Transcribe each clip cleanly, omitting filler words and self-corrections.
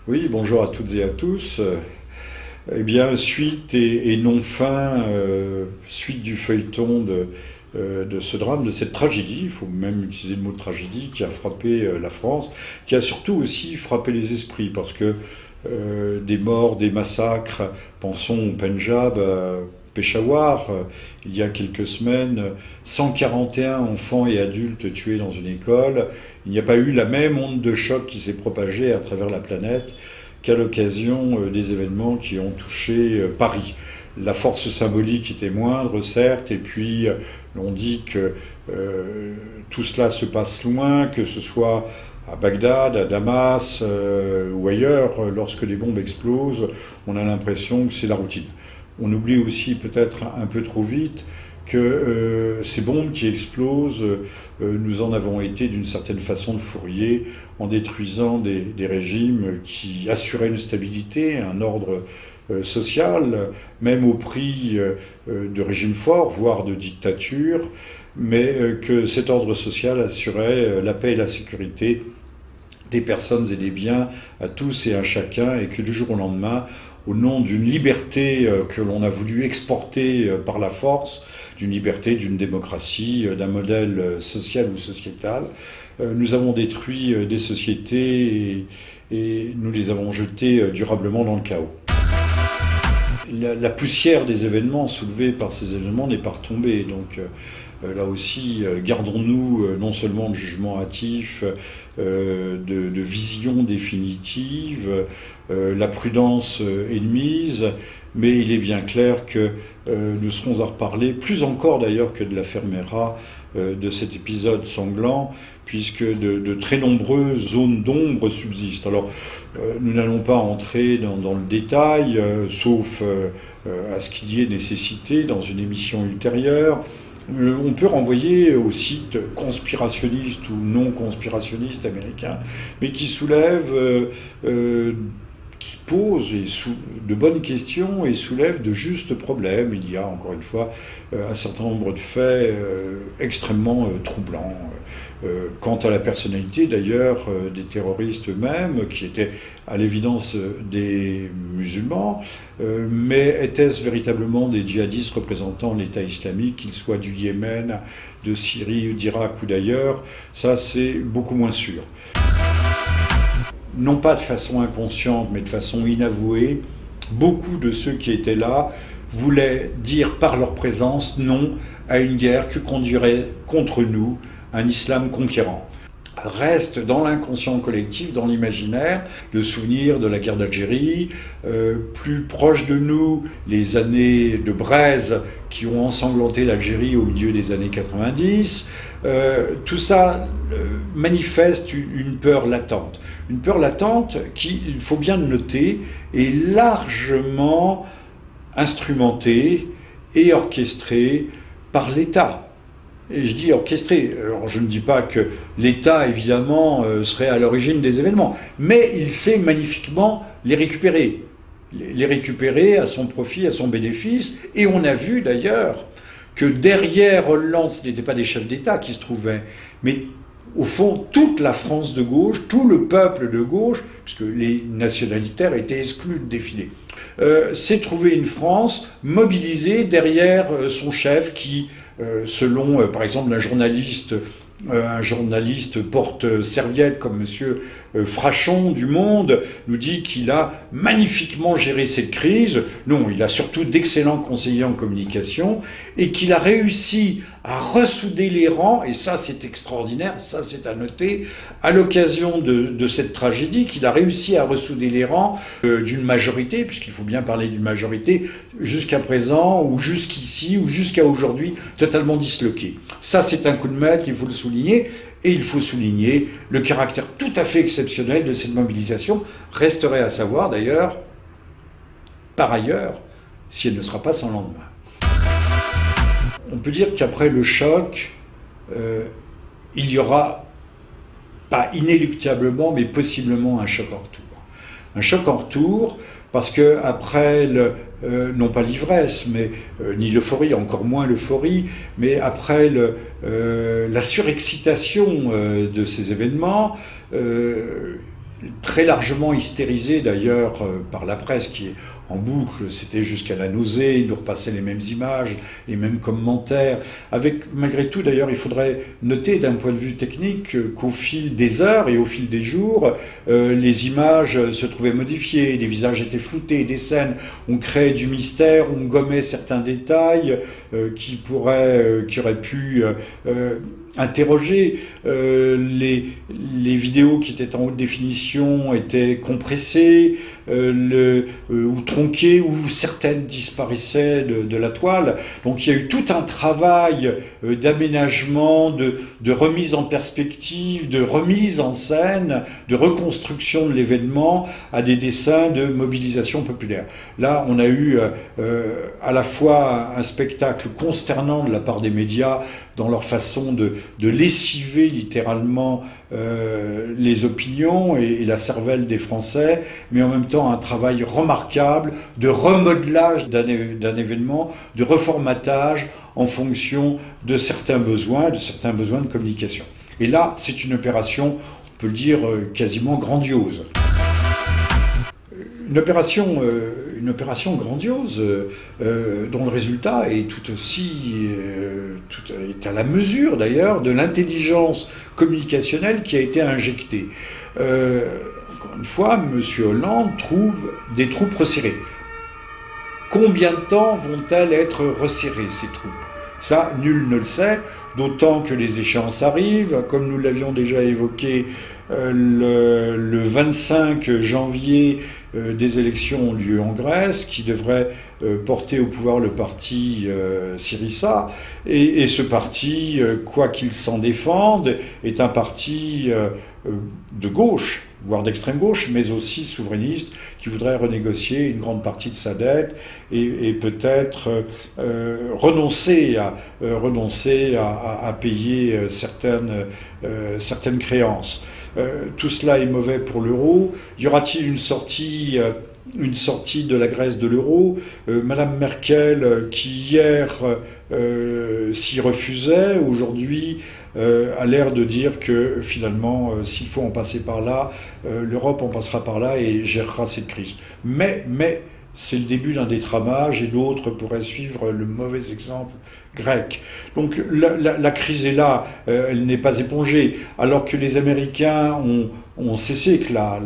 Oui, bonjour à toutes et à tous. Eh bien, suite et non fin, suite du feuilleton de ce drame, de cette tragédie, il faut même utiliser le mot tragédie, qui a frappé la France, qui a surtout aussi frappé les esprits, parce que des morts, des massacres, pensons au Pendjab, Peshawar, il y a quelques semaines, 141 enfants et adultes tués dans une école. Il n'y a pas eu la même onde de choc qui s'est propagée à travers la planète qu'à l'occasion des événements qui ont touché Paris. La force symbolique était moindre, certes, et puis on dit que tout cela se passe loin, que ce soit à Bagdad, à Damas ou ailleurs, lorsque les bombes explosent, on a l'impression que c'est la routine. On oublie aussi peut-être un peu trop vite que ces bombes qui explosent, nous en avons été d'une certaine façon de fourrier en détruisant des régimes qui assuraient une stabilité, un ordre social, même au prix de régimes forts, voire de dictatures, mais que cet ordre social assurait la paix et la sécurité des personnes et des biens à tous et à chacun, et que du jour au lendemain, au nom d'une liberté que l'on a voulu exporter par la force, d'une liberté, d'une démocratie, d'un modèle social ou sociétal, nous avons détruit des sociétés et nous les avons jetées durablement dans le chaos. La poussière des événements soulevés par ces événements n'est pas retombée, donc là aussi, gardons-nous non seulement de jugement hâtif, de vision définitive, la prudence est de mise, mais il est bien clair que nous serons à reparler, plus encore d'ailleurs que de l'affaire Mera, de cet épisode sanglant, puisque de très nombreuses zones d'ombre subsistent. Alors, nous n'allons pas entrer dans le détail, sauf à ce qu'il y ait nécessité dans une émission ultérieure. On peut renvoyer aux sites conspirationnistes ou non conspirationnistes américains, mais qui soulèvent, qui posent de bonnes questions et soulèvent de justes problèmes. Il y a encore une fois un certain nombre de faits extrêmement troublants. Quant à la personnalité d'ailleurs des terroristes eux-mêmes, qui étaient à l'évidence des musulmans, mais étaient-ce véritablement des djihadistes représentant l'État islamique, qu'ils soient du Yémen, de Syrie, d'Irak ou d'ailleurs? Ça, c'est beaucoup moins sûr. Non pas de façon inconsciente, mais de façon inavouée, beaucoup de ceux qui étaient là voulaient dire par leur présence non à une guerre que conduirait contre nous un islam conquérant. Reste dans l'inconscient collectif, dans l'imaginaire, le souvenir de la guerre d'Algérie, plus proche de nous, les années de braise qui ont ensanglanté l'Algérie au milieu des années 90. Tout ça manifeste une peur latente. Une peur latente qui, il faut bien le noter, est largement instrumentée et orchestrée par l'État. Et je dis orchestré. Alors je ne dis pas que l'État, évidemment, serait à l'origine des événements, mais il sait magnifiquement les récupérer. Les récupérer à son profit, à son bénéfice. Et on a vu d'ailleurs que derrière Hollande, ce n'étaient pas des chefs d'État qui se trouvaient, mais au fond, toute la France de gauche, tout le peuple de gauche, puisque les nationalitaires étaient exclus de défiler, s'est trouvé une France mobilisée derrière son chef qui, selon par exemple un journaliste porte-serviette comme monsieur Frachon du Monde, nous dit qu'il a magnifiquement géré cette crise. Non, il a surtout d'excellents conseillers en communication et qu'il a réussi a ressoudé les rangs, et ça c'est extraordinaire, ça c'est à noter, à l'occasion de cette tragédie, qu'il a réussi à ressouder les rangs d'une majorité, puisqu'il faut bien parler d'une majorité, jusqu'à présent, ou jusqu'ici, ou jusqu'à aujourd'hui, totalement disloquée. Ça c'est un coup de maître, il faut le souligner, et il faut souligner le caractère tout à fait exceptionnel de cette mobilisation. Resterait à savoir d'ailleurs, par ailleurs, si elle ne sera pas sans lendemain. On peut dire qu'après le choc, il y aura, pas inéluctablement, mais possiblement un choc en retour. Un choc en retour, parce que après, non pas l'ivresse, mais ni l'euphorie, encore moins l'euphorie, mais après la surexcitation de ces événements, très largement hystérisée d'ailleurs par la presse qui est en boucle, c'était jusqu'à la nausée, il nous repassait les mêmes images, les mêmes commentaires, avec malgré tout d'ailleurs il faudrait noter d'un point de vue technique qu'au fil des heures et au fil des jours, les images se trouvaient modifiées, des visages étaient floutés, des scènes, on créait du mystère, on gommait certains détails qui auraient pu interroger, les vidéos qui étaient en haute définition étaient compressées ou tronquées, ou certaines disparaissaient de la toile. Donc il y a eu tout un travail d'aménagement, de remise en perspective, de remise en scène, de reconstruction de l'événement à des dessins de mobilisation populaire. Là, on a eu à la fois un spectacle consternant de la part des médias dans leur façon de lessiver littéralement les opinions et la cervelle des Français, mais en même temps un travail remarquable de remodelage d'un événement, de reformatage en fonction de certains besoins de communication. Et là, c'est une opération, on peut le dire, quasiment grandiose. Une opération grandiose dont le résultat est tout aussi est à la mesure d'ailleurs de l'intelligence communicationnelle qui a été injectée. Encore une fois, M. Hollande trouve des troupes resserrées. Combien de temps vont-elles être resserrées, ces troupes ? Ça, nul ne le sait, d'autant que les échéances arrivent, comme nous l'avions déjà évoqué, le 25 janvier, des élections ont lieu en Grèce, qui devrait porter au pouvoir le parti Syriza, et ce parti, quoi qu'il s'en défende, est un parti de gauche, voire d'extrême gauche, mais aussi souverainiste, qui voudrait renégocier une grande partie de sa dette et peut-être renoncer à payer certaines créances. Tout cela est mauvais pour l'euro. Y aura-t-il une sortie de la Grèce de l'euro? Madame Merkel, qui hier s'y refusait, aujourd'hui a l'air de dire que finalement, s'il faut en passer par là, l'Europe en passera par là et gérera cette crise. Mais c'est le début d'un détramage et d'autres pourraient suivre le mauvais exemple grec. Donc la crise est là, elle n'est pas épongée, alors que les Américains ont cessé, que la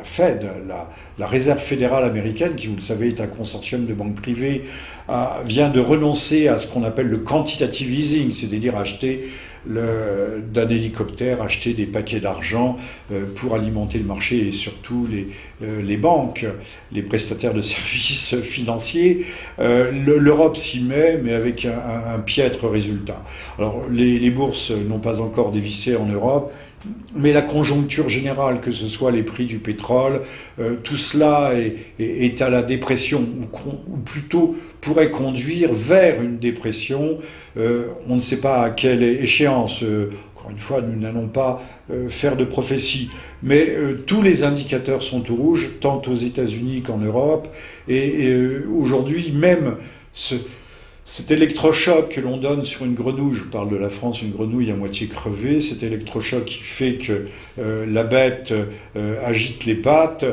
Fed, la Réserve fédérale américaine, qui vous le savez est un consortium de banques privées, vient de renoncer à ce qu'on appelle le quantitative easing, c'est-à-dire acheter d'un hélicoptère, acheter des paquets d'argent pour alimenter le marché et surtout les banques, les prestataires de services financiers. L'Europe s'y met, mais avec un piètre résultat. Alors les bourses n'ont pas encore dévissé en Europe, mais la conjoncture générale, que ce soit les prix du pétrole, tout cela est à la dépression, ou plutôt pourrait conduire vers une dépression. On ne sait pas à quelle échéance. Encore une fois, nous n'allons pas faire de prophétie, mais tous les indicateurs sont au rouge, tant aux États-Unis qu'en Europe, et aujourd'hui même cet électrochoc que l'on donne sur une grenouille, je parle de la France, une grenouille à moitié crevée, cet électrochoc qui fait que la bête agite les pattes,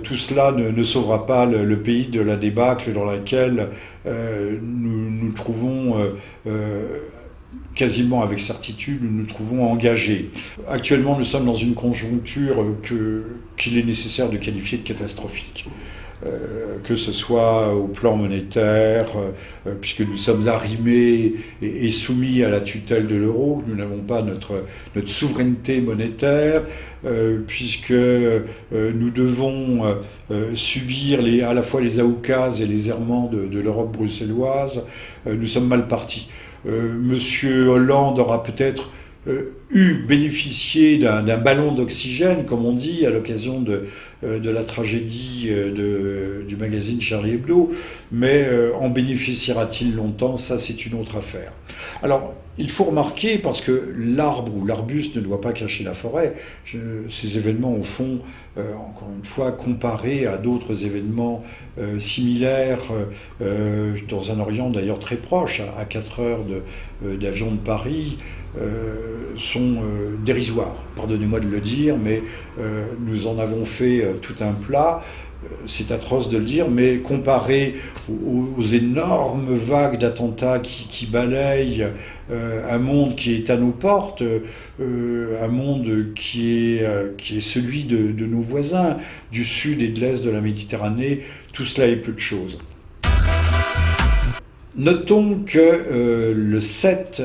tout cela ne sauvera pas le pays de la débâcle dans laquelle nous trouvons quasiment avec certitude, nous nous trouvons engagés. Actuellement, nous sommes dans une conjoncture qu'il est nécessaire de qualifier de catastrophique. que ce soit au plan monétaire, puisque nous sommes arrimés et soumis à la tutelle de l'euro, nous n'avons pas notre souveraineté monétaire, puisque nous devons subir à la fois les aoukas et les errements de l'Europe bruxelloise, nous sommes mal partis. Monsieur Hollande aura peut-être bénéficié d'un ballon d'oxygène, comme on dit, à l'occasion de la tragédie du magazine Charlie Hebdo, mais en bénéficiera-t-il longtemps? Ça, c'est une autre affaire. Alors, il faut remarquer, parce que l'arbre ou l'arbuste ne doit pas cacher la forêt, ces événements, au fond, encore une fois, comparés à d'autres événements similaires, dans un Orient d'ailleurs très proche, à 4 heures d'avion de Paris, sont dérisoires. Pardonnez-moi de le dire, mais nous en avons fait tout un plat. C'est atroce de le dire, mais comparé aux énormes vagues d'attentats qui balayent un monde qui est à nos portes, un monde qui est celui de nos voisins, du sud et de l'est de la Méditerranée, tout cela est peu de choses. Notons que le 7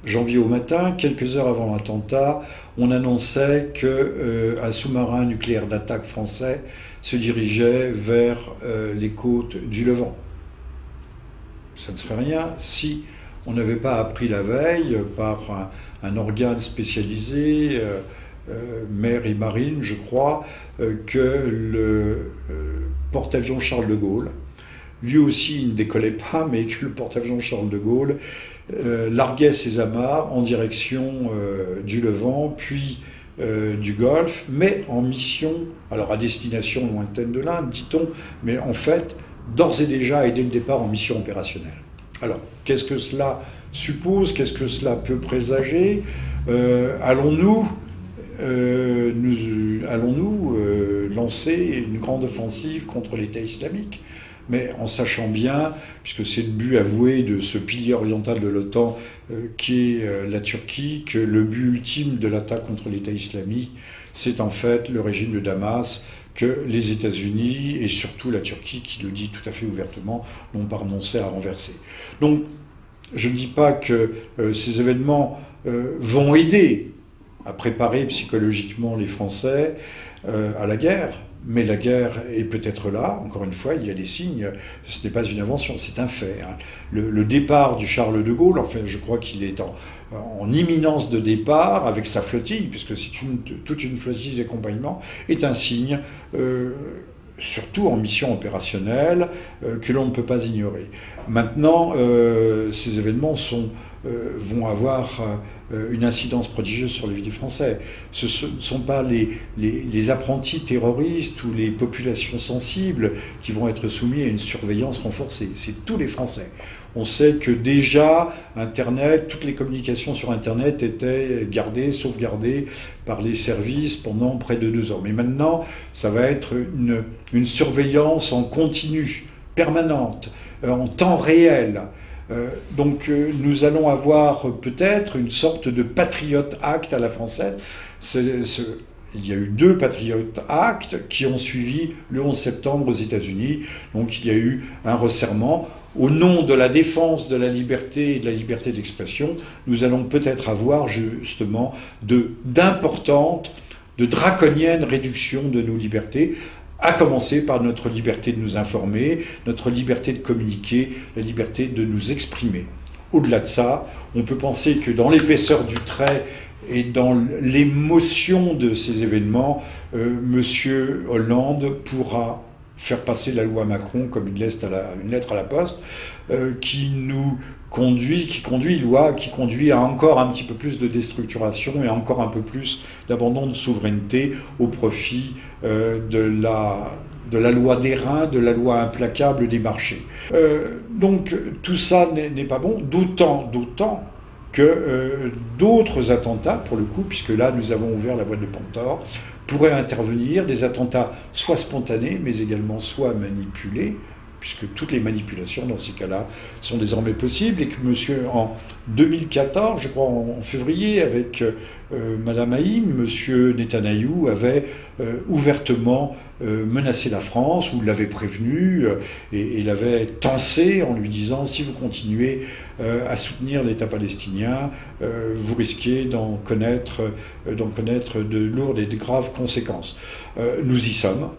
janvier au matin, quelques heures avant l'attentat, on annonçait qu'un sous-marin nucléaire d'attaque français se dirigeait vers les côtes du Levant. Ça ne serait rien si on n'avait pas appris la veille par un organe spécialisé, mer et marine, je crois, que le porte-avions Charles de Gaulle, lui aussi il ne décollait pas, mais que le porte-avions Charles de Gaulle larguait ses amarres en direction du Levant, puis du Golfe, mais en mission, alors à destination lointaine de l'Inde, dit-on, mais en fait, d'ores et déjà et dès le départ en mission opérationnelle. Alors, qu'est-ce que cela suppose? Qu'est-ce que cela peut présager? Allons-nous lancer une grande offensive contre l'État islamique? Mais en sachant bien, puisque c'est le but avoué de ce pilier oriental de l'OTAN qui est la Turquie, que le but ultime de l'attaque contre l'État islamique, c'est en fait le régime de Damas, que les États-Unis et surtout la Turquie, qui le dit tout à fait ouvertement, n'ont pas renoncé à renverser. Donc, je ne dis pas que ces événements vont aider à préparer psychologiquement les Français à la guerre, mais la guerre est peut-être là. Encore une fois, il y a des signes, ce n'est pas une invention, c'est un fait. Hein. Le départ du Charles de Gaulle, enfin, je crois qu'il est en imminence de départ avec sa flottille, puisque c'est toute une flottille d'accompagnement, est un signe, surtout en mission opérationnelle, que l'on ne peut pas ignorer. Maintenant, ces événements vont avoir une incidence prodigieuse sur la vie des Français. Ce ne sont pas les apprentis terroristes ou les populations sensibles qui vont être soumis à une surveillance renforcée. C'est tous les Français. On sait que déjà, Internet, toutes les communications sur Internet étaient sauvegardées par les services pendant près de 2 ans. Mais maintenant, ça va être une surveillance en continu, permanente, en temps réel. Donc nous allons avoir peut-être une sorte de Patriot Act à la française. Il y a eu 2 Patriot Act qui ont suivi le 11 septembre aux États-Unis. Donc il y a eu un resserrement. Au nom de la défense de la liberté et de la liberté d'expression, nous allons peut-être avoir justement d'importantes, de draconiennes réductions de nos libertés, à commencer par notre liberté de nous informer, notre liberté de communiquer, la liberté de nous exprimer. Au-delà de ça, on peut penser que dans l'épaisseur du trait et dans l'émotion de ces événements, M. Hollande pourra faire passer la loi Macron comme une lettre à la poste, qui conduit à encore un petit peu plus de déstructuration et encore un peu plus d'abandon de souveraineté au profit de la loi d'airain, de la loi implacable des marchés. Donc tout ça n'est pas bon, d'autant que d'autres attentats, pour le coup, puisque là nous avons ouvert la boîte de Pandore, pourraient intervenir, des attentats soit spontanés, mais également soit manipulés, puisque toutes les manipulations dans ces cas-là sont désormais possibles, et que monsieur, en 2014, je crois en février, avec Madame Haïm, monsieur Netanyahou avait ouvertement menacé la France, ou l'avait prévenu, et l'avait tensé en lui disant: si vous continuez à soutenir l'État palestinien, vous risquez d'en connaître de lourdes et de graves conséquences. Nous y sommes.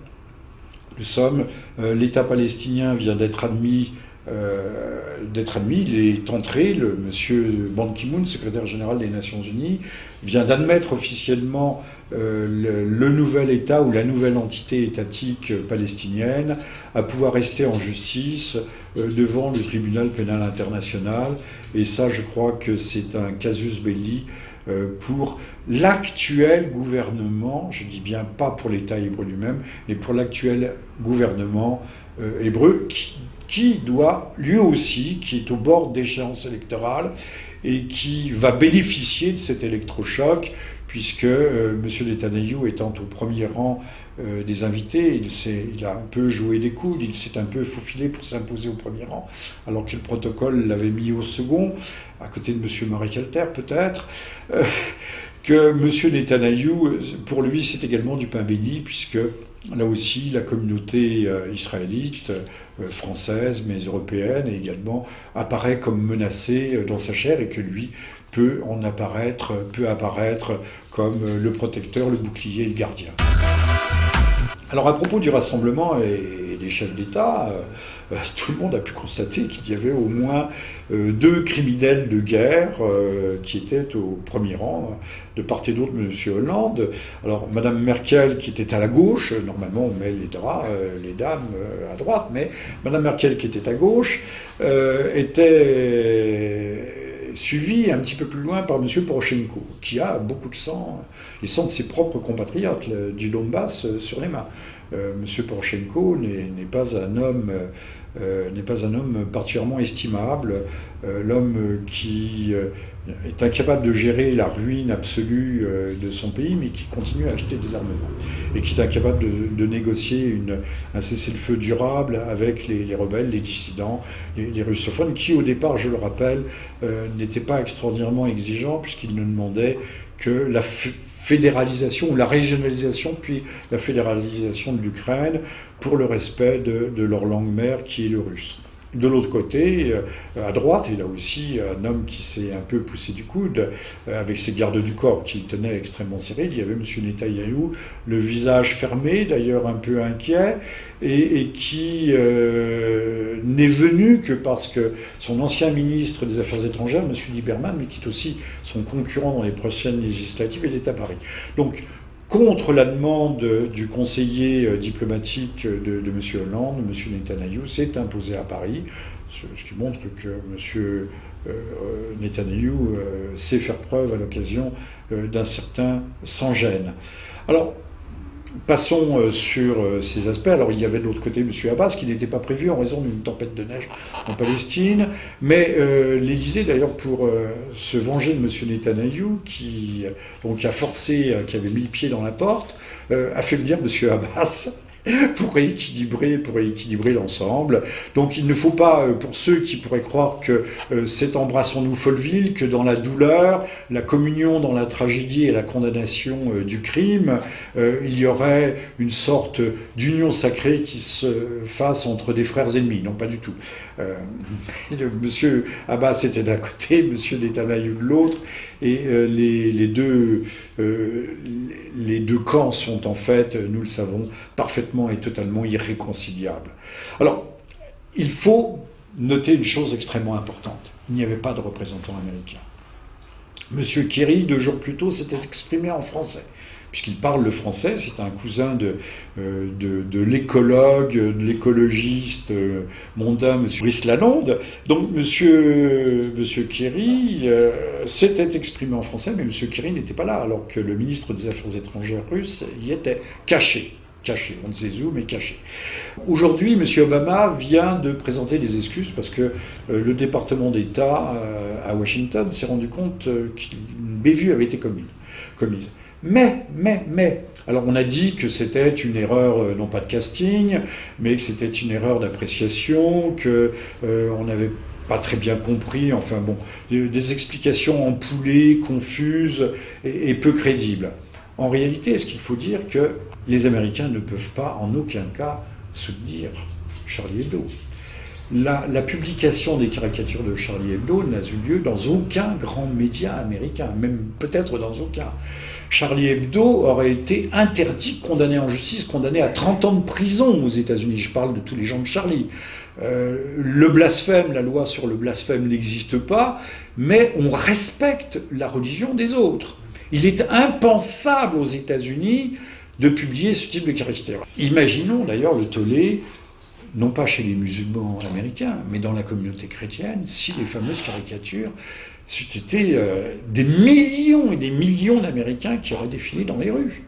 L'État palestinien vient d'être admis, il est entré, monsieur Ban Ki-moon, secrétaire général des Nations Unies, vient d'admettre officiellement le nouvel État ou la nouvelle entité étatique palestinienne à pouvoir rester en justice devant le tribunal pénal international. Et ça, je crois que c'est un casus belli pour l'actuel gouvernement, je dis bien pas pour l'État hébreu lui-même, mais pour l'actuel gouvernement hébreu qui doit, lui aussi, qui est au bord d'échéance électorale et qui va bénéficier de cet électrochoc, puisque M. Netanyahou étant au premier rang des invités, il a un peu joué des coudes, il s'est un peu faufilé pour s'imposer au premier rang, alors que le protocole l'avait mis au second, à côté de M. Marek Alter peut-être, que M. Netanyahou, pour lui, c'est également du pain béni, puisque là aussi, la communauté israélite, française, mais européenne également, apparaît comme menacée dans sa chair, et que lui peut apparaître comme le protecteur, le bouclier et le gardien. Alors à propos du rassemblement et des chefs d'État, tout le monde a pu constater qu'il y avait au moins 2 criminels de guerre qui étaient au premier rang, de part et d'autre de M. Hollande. Alors Mme Merkel, qui était à la gauche, normalement on met les dames à droite, mais Mme Merkel, qui était à gauche, était suivi un petit peu plus loin par M. Poroshenko, qui a beaucoup de sang, les sangs de ses propres compatriotes du Donbass sur les mains. M. Poroshenko n'est pas un homme particulièrement estimable, l'homme qui est incapable de gérer la ruine absolue de son pays, mais qui continue à acheter des armements, et qui est incapable de négocier un cessez-le-feu durable avec les rebelles, les dissidents, les russophones, qui au départ, je le rappelle, n'étaient pas extraordinairement exigeants, puisqu'ils ne demandaient que la fédéralisation ou la régionalisation, puis la fédéralisation de l'Ukraine pour le respect de leur langue mère qui est le russe. De l'autre côté, à droite, il y a aussi un homme qui s'est un peu poussé du coude, avec ses gardes du corps qu'il tenait extrêmement serrés. Il y avait M. Netanyahou, le visage fermé, d'ailleurs un peu inquiet, et qui n'est venu que parce que son ancien ministre des Affaires étrangères, M. Lieberman, mais qui est aussi son concurrent dans les prochaines législatives, était à Paris. Donc, contre la demande du conseiller diplomatique de M. Hollande, M. Netanyahou s'est imposé à Paris, ce qui montre que M. Netanyahou sait faire preuve à l'occasion d'un certain sans-gêne. Alors, passons sur ces aspects. Alors, il y avait de l'autre côté M. Abbas, qui n'était pas prévu en raison d'une tempête de neige en Palestine. Mais l'Élysée, d'ailleurs, pour se venger de M. Netanyahou, qui a forcé, qui avait mis le pied dans la porte, a fait venir M. Abbas pour rééquilibrer l'ensemble. Donc il ne faut pas, pour ceux qui pourraient croire que c'est Embrassons-nous Folleville, que dans la douleur, la communion dans la tragédie et la condamnation du crime, il y aurait une sorte d'union sacrée qui se fasse entre des frères ennemis. Non, pas du tout. Monsieur Abbas était d'un côté, Monsieur Netanyahou de l'autre, et les deux camps sont en fait, nous le savons, parfaitement et totalement irréconciliables. Alors, il faut noter une chose extrêmement importante. Il n'y avait pas de représentant américain. Monsieur Kerry, 2 jours plus tôt, s'était exprimé en français, puisqu'il parle le français. C'est un cousin de l'écologue, de l'écologiste mondain, M. Brice Lalonde. Donc M. Kerry s'était exprimé en français, mais M. Kerry n'était pas là, alors que le ministre des Affaires étrangères russe y était caché, on ne sait où, mais caché. Aujourd'hui, M. Obama vient de présenter des excuses parce que le département d'État à Washington s'est rendu compte qu'une bévue avait été commune. commise. Mais, alors on a dit que c'était une erreur, non pas de casting, mais que c'était une erreur d'appréciation, qu'on n'avait pas très bien compris, enfin bon, des explications empoulées, confuses et peu crédibles. En réalité, est-ce qu'il faut dire que les Américains ne peuvent pas en aucun cas soutenir Charlie Hebdo? La publication des caricatures de Charlie Hebdo n'a eu lieu dans aucun grand média américain, même peut-être dans aucun. Charlie Hebdo aurait été interdit, condamné en justice, condamné à 30 ans de prison aux États-Unis. Je parle de tous les gens de Charlie. Le blasphème, la loi sur le blasphème n'existe pas, mais on respecte la religion des autres. Il est impensable aux États-Unis de publier ce type de caricature. Imaginons d'ailleurs le tollé, non pas chez les musulmans américains, mais dans la communauté chrétienne, si les fameuses caricatures, c'eût des millions et des millions d'Américains qui auraient défilé dans les rues.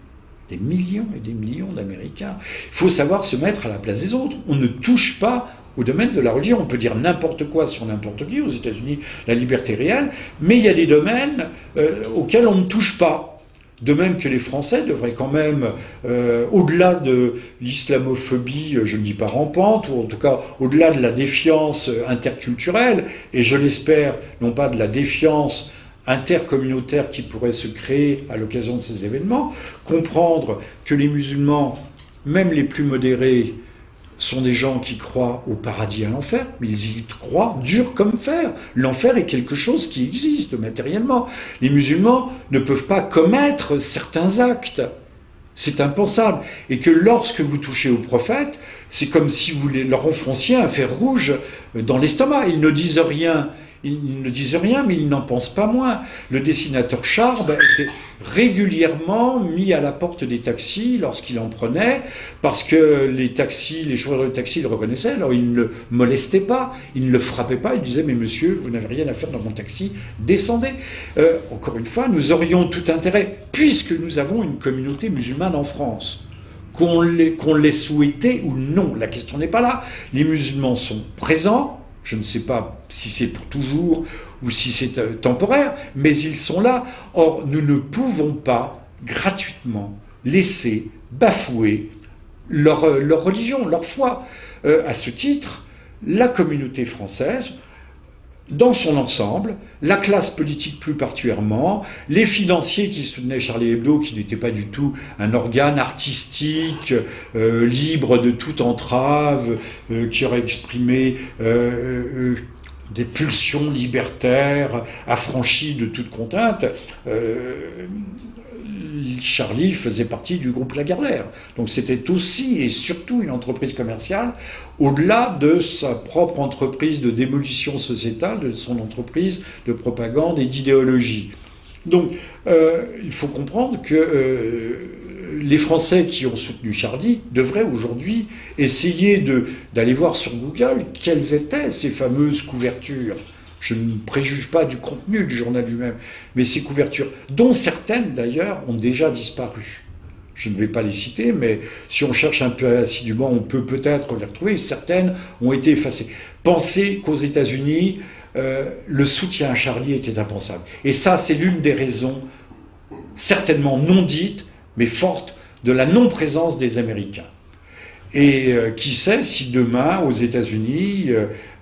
Des millions et des millions d'Américains. Il faut savoir se mettre à la place des autres. On ne touche pas au domaine de la religion. On peut dire n'importe quoi sur n'importe qui. Aux États-Unis, la liberté est réelle. Mais il y a des domaines auxquels on ne touche pas. De même que les Français devraient quand même, au-delà de l'islamophobie, je ne dis pas rampante, ou en tout cas au-delà de la défiance interculturelle, et je l'espère, non pas de la défiance intercommunautaire qui pourrait se créer à l'occasion de ces événements, comprendre que les musulmans, même les plus modérés, sont des gens qui croient au paradis et à l'enfer, mais ils y croient dur comme fer. L'enfer est quelque chose qui existe matériellement. Les musulmans ne peuvent pas commettre certains actes. C'est impensable. Et que lorsque vous touchez au prophète, c'est comme si vous leur enfonciez un fer rouge dans l'estomac. Ils ne disent rien. Ils ne disent rien, mais ils n'en pensent pas moins. Le dessinateur Charb était régulièrement mis à la porte des taxis lorsqu'il en prenait, parce que les chauffeurs de taxi le reconnaissaient, alors ils ne le molestaient pas, ils ne le frappaient pas, ils disaient « Mais monsieur, vous n'avez rien à faire dans mon taxi, descendez ». Encore une fois, nous aurions tout intérêt, puisque nous avons une communauté musulmane en France, qu'on l'ait souhaité ou non, la question n'est pas là. Les musulmans sont présents. Je ne sais pas si c'est pour toujours ou si c'est temporaire, mais ils sont là. Or, nous ne pouvons pas gratuitement laisser bafouer leur religion, leur foi. À ce titre, la communauté française, dans son ensemble, la classe politique plus particulièrement, les financiers qui soutenaient Charlie Hebdo, qui n'était pas du tout un organe artistique, libre de toute entrave, qui aurait exprimé des pulsions libertaires, affranchies de toute contrainte, Charlie faisait partie du groupe Lagardère. Donc c'était aussi et surtout une entreprise commerciale, au-delà de sa propre entreprise de démolition sociétale, de son entreprise de propagande et d'idéologie. Donc il faut comprendre que les Français qui ont soutenu Charlie devraient aujourd'hui essayer d'aller voir sur Google quelles étaient ces fameuses couvertures. Je ne préjuge pas du contenu du journal lui-même, mais ces couvertures, dont certaines d'ailleurs ont déjà disparu. Je ne vais pas les citer, mais si on cherche un peu assidûment, on peut peut-être les retrouver. Certaines ont été effacées. Pensez qu'aux États-Unis, le soutien à Charlie était impensable. Et ça, c'est l'une des raisons, certainement non dites, mais fortes, de la non-présence des Américains. Et qui sait si demain, aux États-Unis,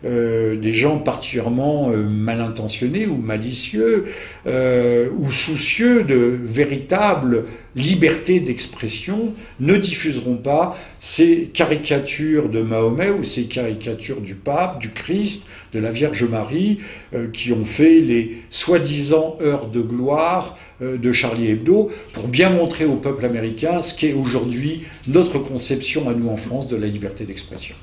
des gens particulièrement mal intentionnés ou malicieux ou soucieux de véritable liberté d'expression ne diffuseront pas ces caricatures de Mahomet ou ces caricatures du pape, du Christ, de la Vierge Marie, qui ont fait les soi-disant heures de gloire de Charlie Hebdo, pour bien montrer au peuple américain ce qu'est aujourd'hui notre conception à nous en France de la liberté d'expression.